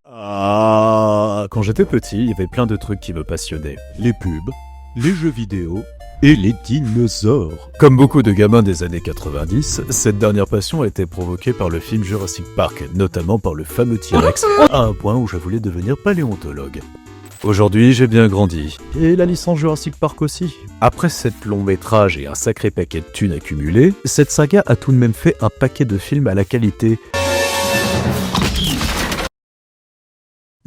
Quand j'étais petit, il y avait plein de trucs qui me passionnaient. Les pubs, les jeux vidéo et les dinosaures. Comme beaucoup de gamins des années 90, cette dernière passion a été provoquée par le film Jurassic Park, notamment par le fameux T-Rex, à un point où je voulais devenir paléontologue. Aujourd'hui, j'ai bien grandi, et la licence Jurassic Park aussi. Après 7 longs métrages et un sacré paquet de thunes accumulées, cette saga a tout de même fait un paquet de films à la qualité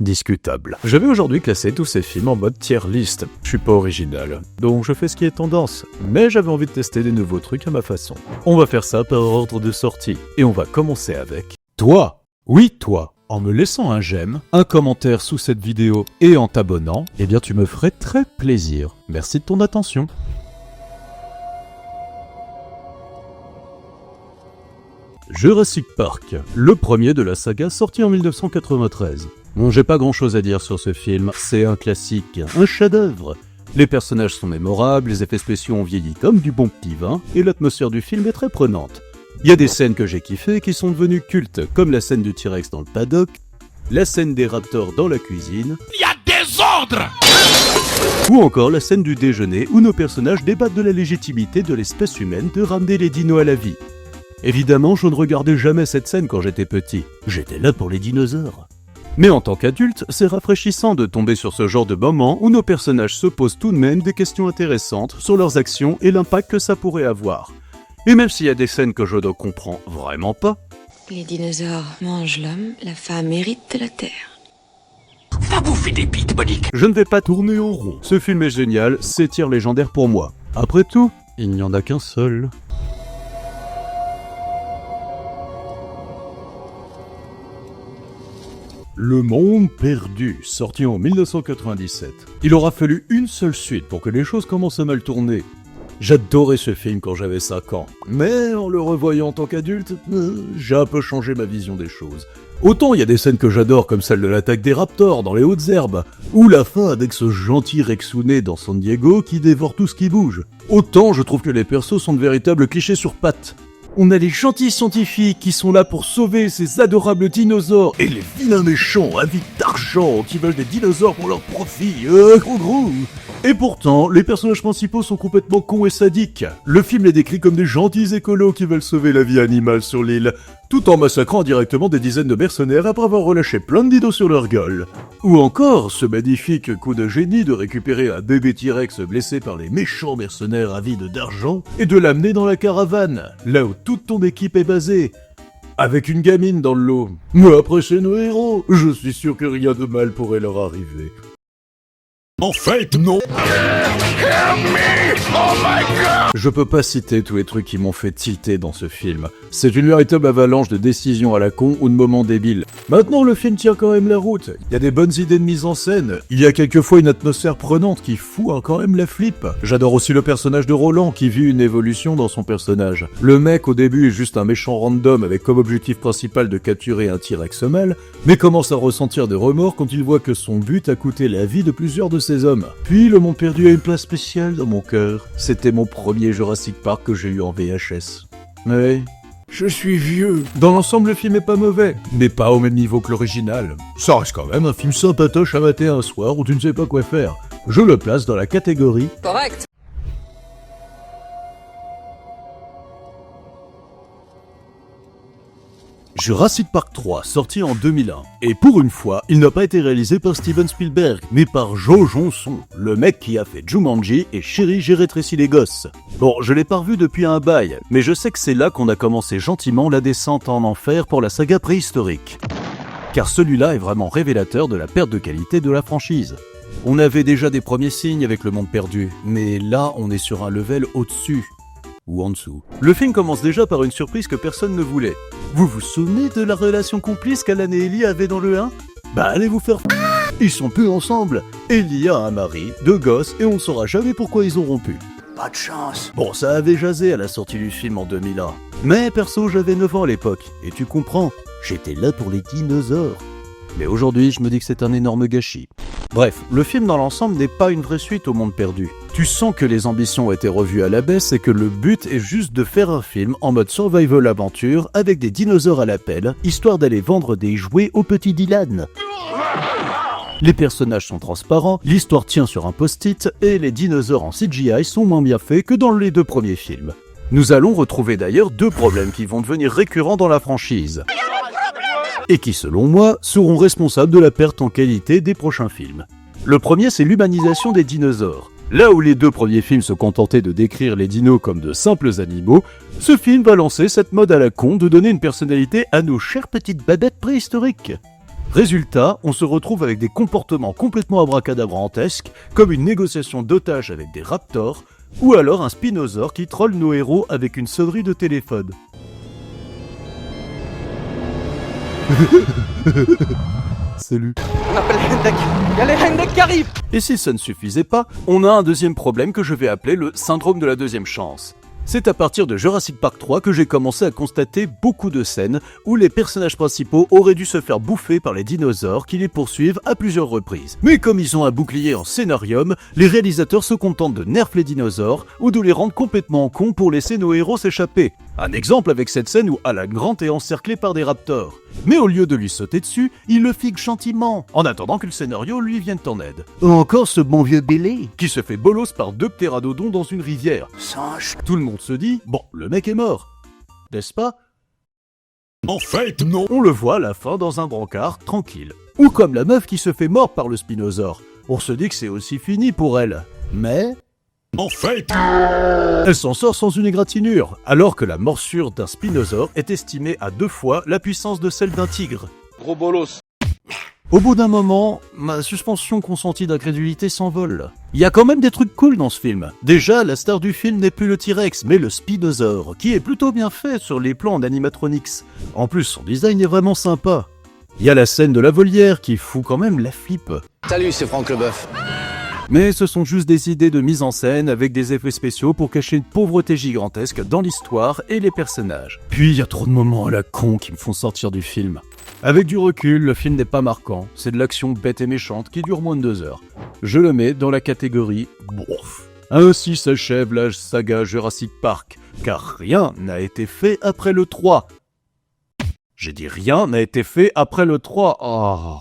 discutable. Je vais aujourd'hui classer tous ces films en mode tier list. Je suis pas original, donc je fais ce qui est tendance, mais j'avais envie de tester des nouveaux trucs à ma façon. On va faire ça par ordre de sortie, et on va commencer avec... Toi! Oui, toi! En me laissant un j'aime, un commentaire sous cette vidéo et en t'abonnant, eh bien tu me ferais très plaisir. Merci de ton attention. Jurassic Park, le premier de la saga sorti en 1993. Bon, j'ai pas grand chose à dire sur ce film, c'est un classique, un chef-d'œuvre. Les personnages sont mémorables, les effets spéciaux ont vieilli comme du bon petit vin, et l'atmosphère du film est très prenante. Il y a des scènes que j'ai kiffées qui sont devenues cultes, comme la scène du T-Rex dans le paddock, la scène des raptors dans la cuisine, il y a des ordres! Ou encore la scène du déjeuner où nos personnages débattent de la légitimité de l'espèce humaine de ramener les dinos à la vie. Évidemment, je ne regardais jamais cette scène quand j'étais petit, j'étais là pour les dinosaures. Mais en tant qu'adulte, c'est rafraîchissant de tomber sur ce genre de moment où nos personnages se posent tout de même des questions intéressantes sur leurs actions et l'impact que ça pourrait avoir. Et même s'il y a des scènes que je ne comprends vraiment pas... Les dinosaures mangent l'homme, la femme hérite de la terre. Va bouffer des bites, Monique. Je ne vais pas tourner en rond. Ce film est génial, c'est tir légendaire pour moi. Après tout, il n'y en a qu'un seul. Le Monde Perdu, sorti en 1997. Il aura fallu une seule suite pour que les choses commencent à mal tourner. J'adorais ce film quand j'avais 5 ans, mais en le revoyant en tant qu'adulte, j'ai un peu changé ma vision des choses. Autant il y a des scènes que j'adore comme celle de l'attaque des raptors dans les hautes herbes, ou la fin avec ce gentil Rexounet dans San Diego qui dévore tout ce qui bouge. Autant je trouve que les persos sont de véritables clichés sur pattes. On a les gentils scientifiques qui sont là pour sauver ces adorables dinosaures, et les vilains méchants avides d'argent qui veulent des dinosaures pour leur profit, gros. Et pourtant, les personnages principaux sont complètement cons et sadiques. Le film les décrit comme des gentils écolos qui veulent sauver la vie animale sur l'île, tout en massacrant directement des dizaines de mercenaires après avoir relâché plein de dinos sur leur gueule. Ou encore, ce magnifique coup de génie de récupérer un bébé T-Rex blessé par les méchants mercenaires avides d'argent et de l'amener dans la caravane, là où toute ton équipe est basée. Avec une gamine dans le lot. Mais après c'est nos héros, je suis sûr que rien de mal pourrait leur arriver. En fait, non. Je peux pas citer tous les trucs qui m'ont fait tilter dans ce film. C'est une véritable avalanche de décisions à la con ou de moments débiles. Maintenant, le film tient quand même la route. Il y a des bonnes idées de mise en scène. Il y a quelquefois une atmosphère prenante qui fout quand même la flip. J'adore aussi le personnage de Roland qui vit une évolution dans son personnage. Le mec au début est juste un méchant random avec comme objectif principal de capturer un T-Rex mâle, mais commence à ressentir des remords quand il voit que son but a coûté la vie de plusieurs de ses hommes. Puis le Monde Perdu a une place spéciale dans mon cœur. C'était mon premier Jurassic Park que j'ai eu en VHS. Mais... je suis vieux. Dans l'ensemble, le film est pas mauvais, mais pas au même niveau que l'original. Ça reste quand même un film sympatoche à mater un soir où tu ne sais pas quoi faire. Je le place dans la catégorie... Correct. Jurassic Park 3, sorti en 2001. Et pour une fois, il n'a pas été réalisé par Steven Spielberg, mais par Joe Johnston, le mec qui a fait Jumanji et Chérie, j'ai rétréci les gosses. Bon, je l'ai pas revu depuis un bail, mais je sais que c'est là qu'on a commencé gentiment la descente en enfer pour la saga préhistorique. Car celui-là est vraiment révélateur de la perte de qualité de la franchise. On avait déjà des premiers signes avec Le Monde Perdu, mais là on est sur un level au-dessus. Ou en dessous. Le film commence déjà par une surprise que personne ne voulait. Vous vous souvenez de la relation complice qu'Alan et Ellie avaient dans le 1 ? Bah allez vous faire... Ils sont plus ensemble. Ellie a un mari, 2 gosses, et on ne saura jamais pourquoi ils ont rompu. Pas de chance. Bon, ça avait jasé à la sortie du film en 2001. Mais perso, j'avais 9 ans à l'époque, et tu comprends, j'étais là pour les dinosaures. Mais aujourd'hui, je me dis que c'est un énorme gâchis. Bref, le film dans l'ensemble n'est pas une vraie suite au Monde Perdu. Tu sens que les ambitions ont été revues à la baisse et que le but est juste de faire un film en mode survival aventure avec des dinosaures à l'appel, histoire d'aller vendre des jouets au petit Dylan. Les personnages sont transparents, l'histoire tient sur un post-it, et les dinosaures en CGI sont moins bien faits que dans les 2 premiers films. Nous allons retrouver d'ailleurs 2 problèmes qui vont devenir récurrents dans la franchise, et qui selon moi seront responsables de la perte en qualité des prochains films. Le premier, c'est l'humanisation des dinosaures. Là où les 2 premiers films se contentaient de décrire les dinos comme de simples animaux, ce film va lancer cette mode à la con de donner une personnalité à nos chères petites babettes préhistoriques. Résultat, on se retrouve avec des comportements complètement abracadabrantesques, comme une négociation d'otages avec des raptors, ou alors un spinosaure qui troll nos héros avec une sonnerie de téléphone. Salut. On appelle Hendek. Il y a les Hendek qui arrivent. Et si ça ne suffisait pas, on a un deuxième problème que je vais appeler le syndrome de la deuxième chance. C'est à partir de Jurassic Park 3 que j'ai commencé à constater beaucoup de scènes où les personnages principaux auraient dû se faire bouffer par les dinosaures qui les poursuivent à plusieurs reprises. Mais comme ils ont un bouclier en scénarium, les réalisateurs se contentent de nerf les dinosaures ou de les rendre complètement cons pour laisser nos héros s'échapper. Un exemple avec cette scène où Alan Grant est encerclé par des raptors. Mais au lieu de lui sauter dessus, il le figue gentiment, en attendant que le scénario lui vienne en aide. Encore ce bon vieux Bélé, qui se fait bolos par 2 ptéranodons dans une rivière. Singe. Tout le monde se dit, bon, le mec est mort. N'est-ce pas? En fait, non. On le voit à la fin dans un brancard, tranquille. Ou comme la meuf qui se fait mordre par le spinosaure. On se dit que c'est aussi fini pour elle. Mais... En fait, elle s'en sort sans une égratignure, alors que la morsure d'un spinosaure est estimée à 2 fois la puissance de celle d'un tigre. Gros bolos. Au bout d'un moment, ma suspension consentie d'incrédulité s'envole. Il y a quand même des trucs cool dans ce film. Déjà, la star du film n'est plus le T-Rex, mais le Spinosaure, qui est plutôt bien fait sur les plans d'animatronics. En plus, son design est vraiment sympa. Il y a la scène de la volière qui fout quand même la flippe. Salut, c'est Franck Leboeuf. Mais ce sont juste des idées de mise en scène avec des effets spéciaux pour cacher une pauvreté gigantesque dans l'histoire et les personnages. Puis il y a trop de moments à la con qui me font sortir du film. Avec du recul, le film n'est pas marquant, c'est de l'action bête et méchante qui dure moins de 2 heures. Je le mets dans la catégorie bof. Ainsi s'achève la saga Jurassic Park, car rien n'a été fait après le 3. J'ai dit rien n'a été fait après le 3. Oh.